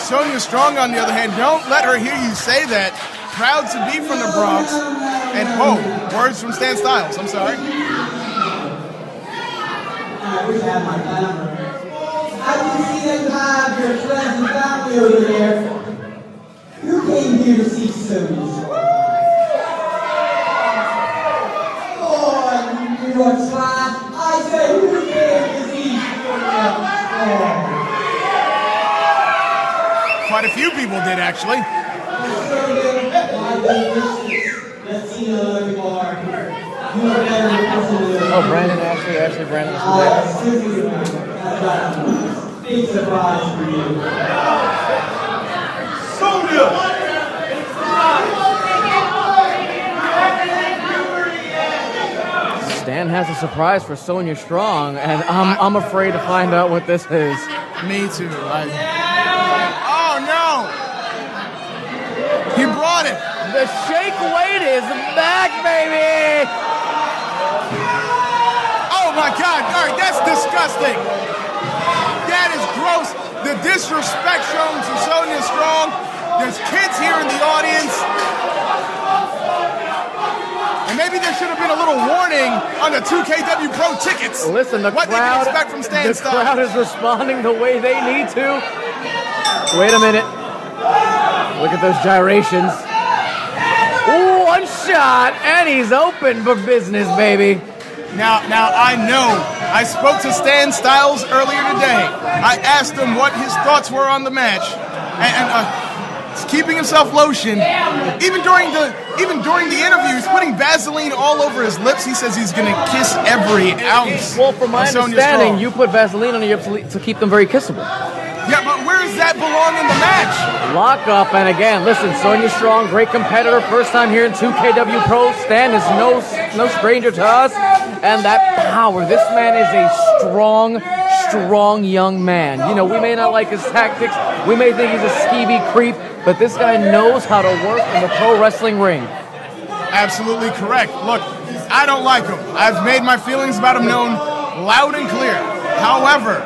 Sonya Strong, on the other hand, don't let her hear you say that. Proud to be from the Bronx. And, whoa, words from Stan Stylez. I'm sorry. I wish I had my camera. I can see that you have your friends and family over there. You came here to see Sonya Strong. Oh, New York slime. I said, who came to see Sonya Strong? Quite a few people did, actually. Oh, Brandon, Ashley, Brandon. Big surprise for you. Sonya! Stan has a surprise for Sonya Strong, and I'm afraid to find out what this is. Me too. Oh no! He brought it. The shake weight is back, baby! Oh my God! All right, that's disgusting. That is gross. The disrespect shown to Sonya Strong. There's kids here in the audience. And maybe there should have been a little warning on the 2KW Pro tickets. Listen, the what crowd, they can expect from Stan Stylez. The crowd is responding the way they need to. Wait a minute. Look at those gyrations. Ooh, one shot, and he's open for business, baby. Now I know. I spoke to Stan Stylez earlier today. I asked him what his thoughts were on the match, and he's keeping himself lotion. Even during the interview, he's putting Vaseline all over his lips. He says he's gonna kiss every ounce. Well, from my understanding, you put Vaseline on your lips to keep them very kissable. Yeah, but where does that belong in the match? Lock up, and again, listen, Sonya Strong, great competitor, first time here in 2KW Pro. Stan is no stranger to us, and that power. This man is a strong young man. You know, we may not like his tactics, we may think he's a skeevy creep, but this guy knows how to work in the pro wrestling ring. Absolutely correct. Look, I don't like him. I've made my feelings about him known loud and clear. However,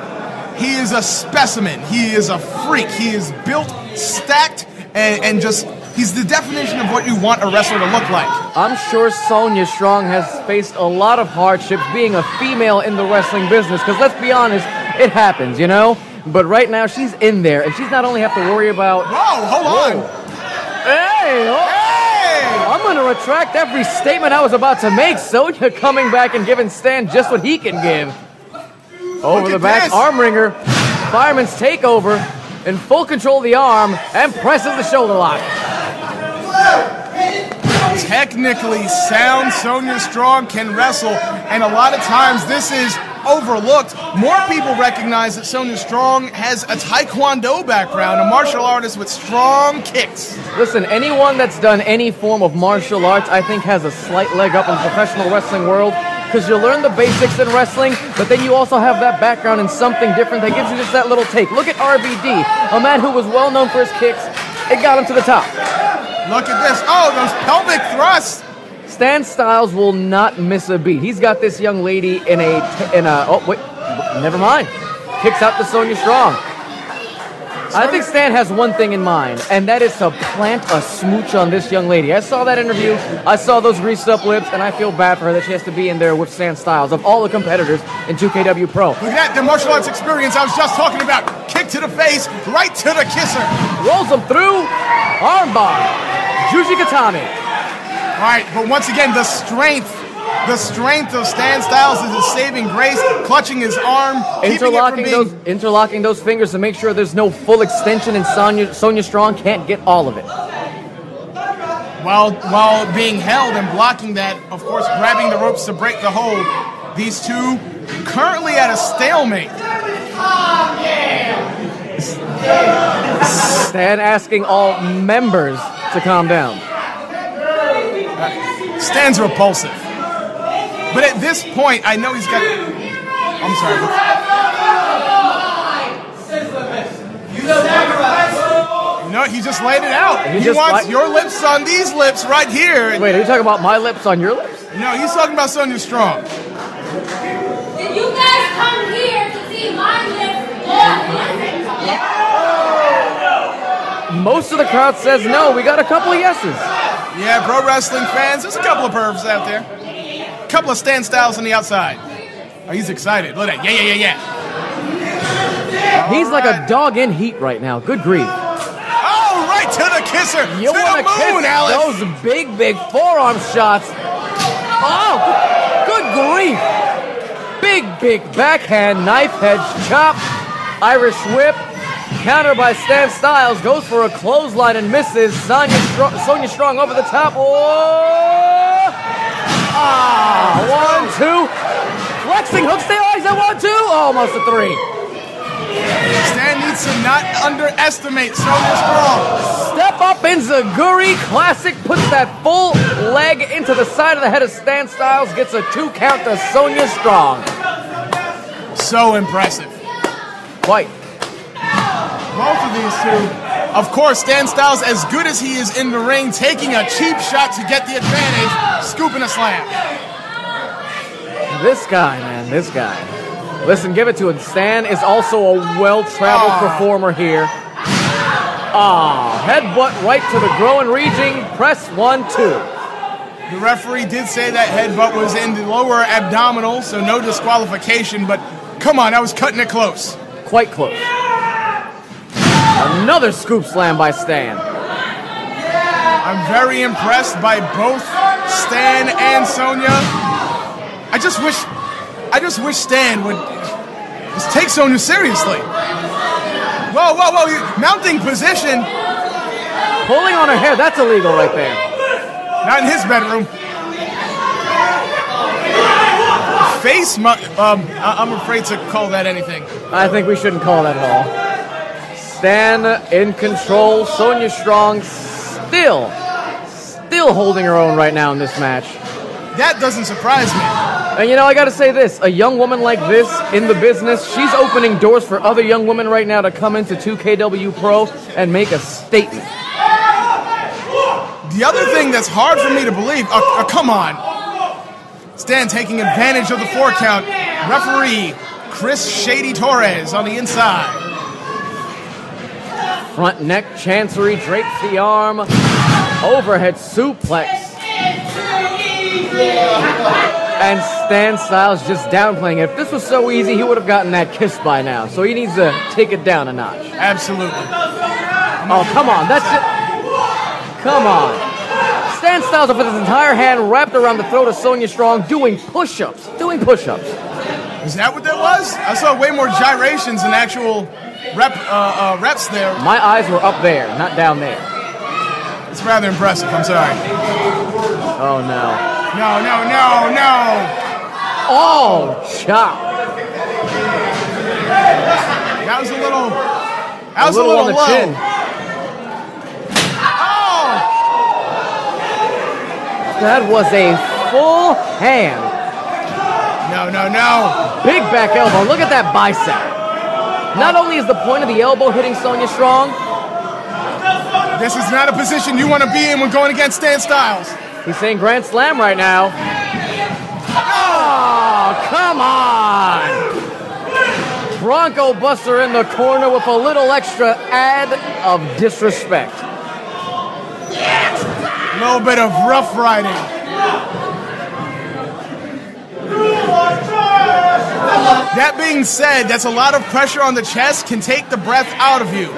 he is a specimen. He is a freak. He is built, stacked, and just, he's the definition of what you want a wrestler to look like. I'm sure Sonya Strong has faced a lot of hardships being a female in the wrestling business, because let's be honest, it happens, you know? But right now, she's in there, and she's not only have to worry about... Whoa, hold on! Hey! Hey! I'm going to retract every statement I was about to make. Sonya coming back and giving Stan just what he can give. Over the back, this. arm wringer, fireman's takeover, in full control of the arm, and presses the shoulder lock. Technically sound, Sonya Strong can wrestle, and a lot of times this is overlooked. More people recognize that Sonya Strong has a Taekwondo background, a martial artist with strong kicks. Listen, anyone that's done any form of martial arts, I think, has a slight leg up in the professional wrestling world, because you learn the basics in wrestling, but then you also have that background in something different that gives you just that little take. Look at RVD, a man who was well known for his kicks. It got him to the top. Look at this. Oh, those pelvic thrusts. Stan Stylez will not miss a beat. He's got this young lady in a oh, wait, never mind. Kicks out to Sonya Strong. I think Stan has one thing in mind, and that is to plant a smooch on this young lady. I saw that interview, I saw those greased up lips, and I feel bad for her that she has to be in there with Stan Stylez, of all the competitors in 2KW Pro. Look at that, the martial arts experience I was just talking about. Kick to the face, right to the kisser. Rolls him through, armbar, Jujigatami. All right, but once again, the strength of Stan Stylez is his saving grace, clutching his arm, interlocking those fingers to make sure there's no full extension, and Sonya Strong can't get all of it. While being held and blocking that, of course, grabbing the ropes to break the hold. These two currently at a stalemate. Stan asking all members to calm down. Stan's repulsive. But at this point, I know he's got... I'm sorry. No, he just laid it out. He wants your lips on these lips right here. Wait, are you talking about my lips on your lips? No, he's talking about Sonya Strong. Did you guys come here to see my lips? Yeah. most of the crowd says no. We got a couple of yeses. Yeah, pro wrestling fans, there's a couple of pervs out there. A couple of Stan Styles on the outside. Oh, he's excited. Look at that. Yeah. He's like a dog in heat right now. Good grief. Oh, right to the kisser. You to want to the moon, kiss Alice. those big forearm shots. Oh, good grief. Big backhand, knife edge chop, Irish whip. Counter by Stan Styles, goes for a clothesline and misses. Sonya Strong over the top. Oh! Ah, 1, 2. Flexing hook stay. Oh, he's at 1, 2. Almost a 3. Stan needs to not underestimate Sonya Strong. Step up Enziguri classic. Puts that full leg into the side of the head of Stan Styles. Gets a 2 count to Sonya Strong. So impressive. Quite. Both of these two. Of course, Stan Styles, as good as he is in the ring, taking a cheap shot to get the advantage, scooping a slam. This guy, man, this guy. Listen, give it to him. Stan is also a well-traveled performer here. Headbutt right to the groin region. Press 1, 2. The referee did say that headbutt was in the lower abdominal, so no disqualification, but come on, I was cutting it close. Quite close. Another scoop slam by Stan. I'm very impressed by both Stan and Sonya. I just wish Stan would just take Sonya seriously. Whoa, mounting position. Pulling on her hair, that's illegal right there. Not in his bedroom. I'm afraid to call that anything. I think we shouldn't call that at all. Stan in control. Sonya Strong still holding her own right now in this match. That doesn't surprise me. And you know, I gotta say this, a young woman like this in the business, she's opening doors for other young women right now to come into 2KW Pro and make a statement. The other thing that's hard for me to believe, come on. Stan taking advantage of the 4 count. Referee Chris Shady Torres on the inside. Front neck chancery, drapes the arm, overhead suplex. And Stan Styles just downplaying it. If this was so easy, he would have gotten that kiss by now. So he needs to take it down a notch. Absolutely. Oh, come on. That's it. Come on. Stan Styles with his entire hand wrapped around the throat of Sonya Strong doing push-ups. Is that what that was? I saw way more gyrations than actual reps there. My eyes were up there, not down there. It's rather impressive. I'm sorry. Oh, no. No. Oh, chop. That was a little on the low. chin. Oh! That was a full hand. No. Big back elbow. Look at that bicep. Not only is the point of the elbow hitting Sonya Strong, this is not a position you want to be in when going against Stan Styles. he's saying Grand Slam right now. Oh, come on! Bronco Buster in the corner with a little extra add of disrespect. A little bit of rough riding. That being said, that's a lot of pressure on the chest, can take the breath out of you.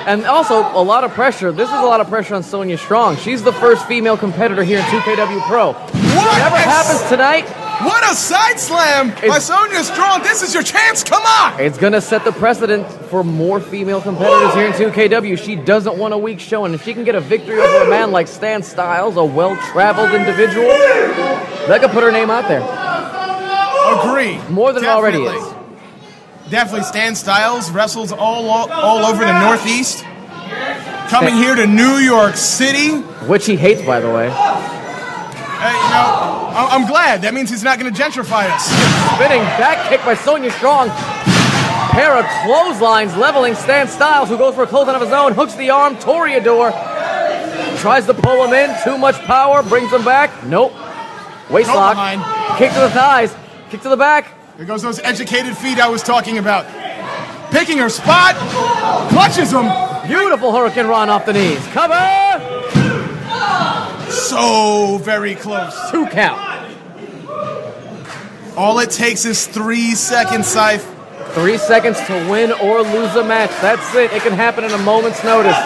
And also, a lot of pressure. This is a lot of pressure on Sonya Strong. She's the first female competitor here in 2KW Pro. Whatever happens tonight... What a side slam by Sonya Strong. This is your chance. Come on. It's going to set the precedent for more female competitors here in 2KW. She doesn't want a weak showing. If she can get a victory over a man like Stan Styles, a well-traveled individual, that could put her name out there. Agree. More than it already is. Definitely. Stan Styles wrestles all over the Northeast. Coming here to New York City. Which he hates, by the way. I'm glad. That means he's not going to gentrify us. Spinning back kick by Sonya Strong. Pair of clotheslines leveling Stan Styles, who goes for a clothesline of his own. Hooks the arm. Toreador. Tries to pull him in. Too much power. Brings him back. Nope. Waist lock. Kick to the thighs. Kick to the back. There goes those educated feet I was talking about. Picking her spot. Clutches him. Beautiful Hurricane Run off the knees. Cover! So very close. 2 count. All it takes is 3 seconds, Scythe. 3 seconds to win or lose a match. That's it. It can happen in a moment's notice.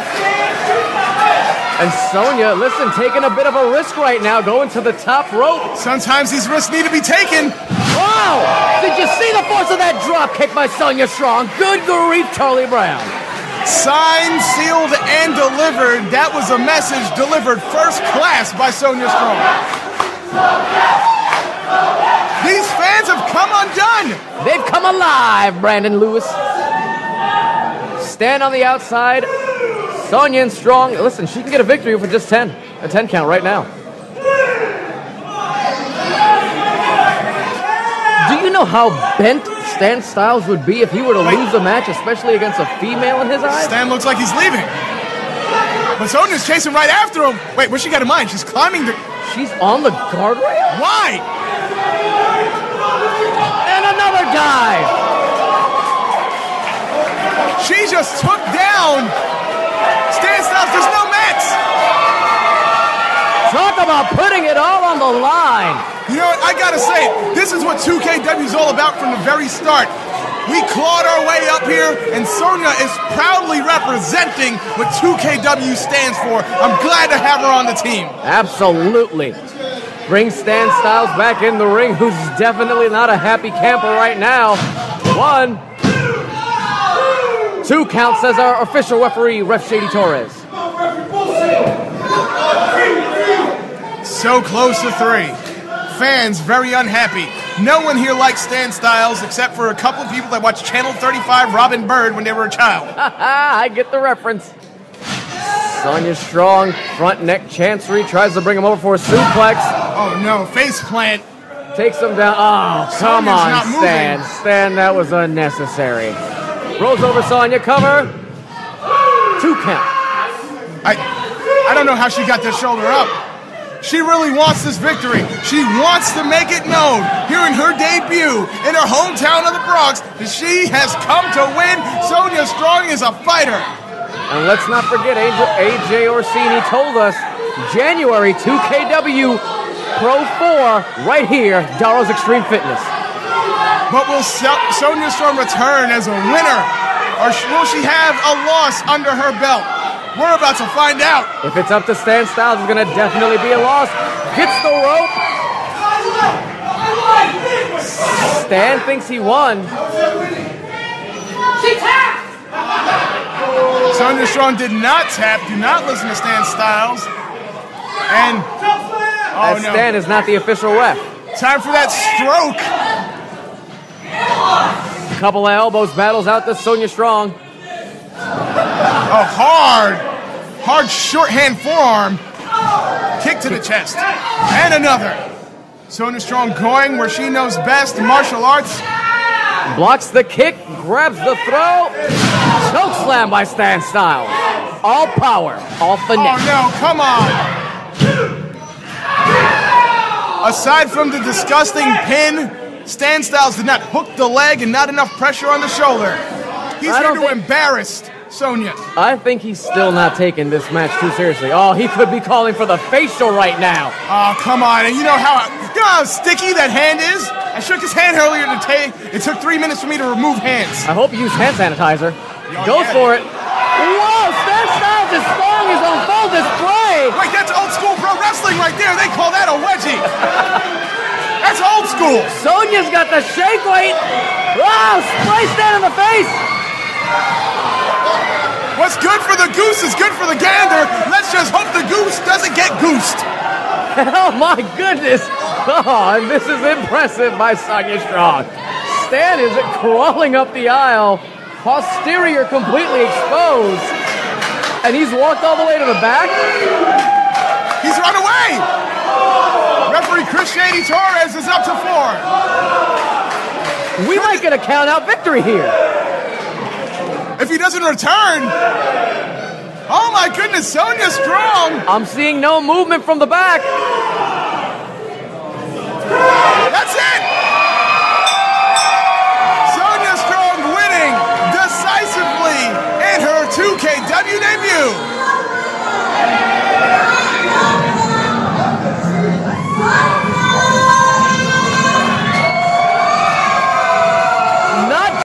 And Sonya, listen, taking a bit of a risk right now, going to the top rope. Sometimes these risks need to be taken. Wow! Did you see the force of that drop kick by Sonya Strong? Good grief, Charlie Brown. Signed, sealed, and delivered. That was a message delivered first class by Sonya Strong. These fans have come undone. They've come alive, Brandon Lewis. Stand on the outside. Sonya and Strong. Listen, she can get a victory for just 10. A 10 count right now. Do you know how bent Stan Stylez would be if he were to lose a match, especially against a female in his eyes? Stan looks like he's leaving. But Sonya's chasing right after him. Wait, what's she got in mind? She's climbing the... She's on the guardrail? Why? And another dive! She just took down Stan Stylez. There's no mats. Talk about putting it all on the line. You know what? I gotta say, this is what 2KW is all about from the very start. We clawed our way up here, and Sonya is proudly representing what 2KW stands for. I'm glad to have her on the team. Absolutely. Bring Stan Stylez back in the ring, who's definitely not a happy camper right now. 1, 2 count, says our official referee, Ref Shady Torres. So close to 3. Fans very unhappy. No one here likes Stan Stylez except for a couple of people that watched Channel 35 Robin Bird when they were a child. I get the reference. Sonya Strong, front neck chancery, tries to bring him over for a suplex. Oh no, face plant. Takes him down. Oh, come Sonya's on, not Stan. moving. Stan, that was unnecessary. Rolls over Sonya, cover. 2 count. I don't know how she got that shoulder up. She really wants this victory. She wants to make it known here in her debut in her hometown of the Bronx that she has come to win. Sonya Strong is a fighter. And let's not forget, AJ Orsini told us January 2KW Pro 4 right here, Darrow's Extreme Fitness. But will Sonya Strong return as a winner, or will she have a loss under her belt? We're about to find out. If it's up to Stan Stylez, it's going to definitely be a loss. Gets the rope. Stan thinks he won. She tapped! Sonya Strong did not tap. Do not listen to Stan Stylez. And, oh no. Stan is not the official ref. Time for that stroke. Couple of elbows, battles out to Sonya Strong. Oh, hard shorthand forearm. Kick to the chest. And another. Sonya Strong going where she knows best, martial arts. Blocks the kick, grabs the throw. Choke slam by Stan Stylez. All power, all finesse. Oh no, come on. Aside from the disgusting pin, Stan Stylez did not hook the leg and not enough pressure on the shoulder. He's here to embarrass Sonya. I think he's still not taking this match too seriously. Oh, he could be calling for the facial right now. Oh, come on. And you know how sticky that hand is? I shook his hand earlier today. It took 3 minutes for me to remove hands. I hope you use hand sanitizer. Goes for it. Whoa, Stan Stylez is throwing his on full display. Wait, that's old school pro wrestling right there. They call that a wedgie. That's old school. Sonya's got the shake weight. Wow, spray Stan in the face. What's good for the goose is good for the gander. Let's just hope the goose doesn't get goosed. Oh my goodness. Oh, and this is impressive by Sonya Strong. Stan is crawling up the aisle, posterior completely exposed, and he's walked all the way to the back. He's run away. Referee Chris Shady Torres is up to 4. We might get a count-out victory here. If he doesn't return. Oh my goodness, Sonya Strong. I'm seeing no movement from the back. That's it. Sonya Strong winning decisively in her 2 UKW debut.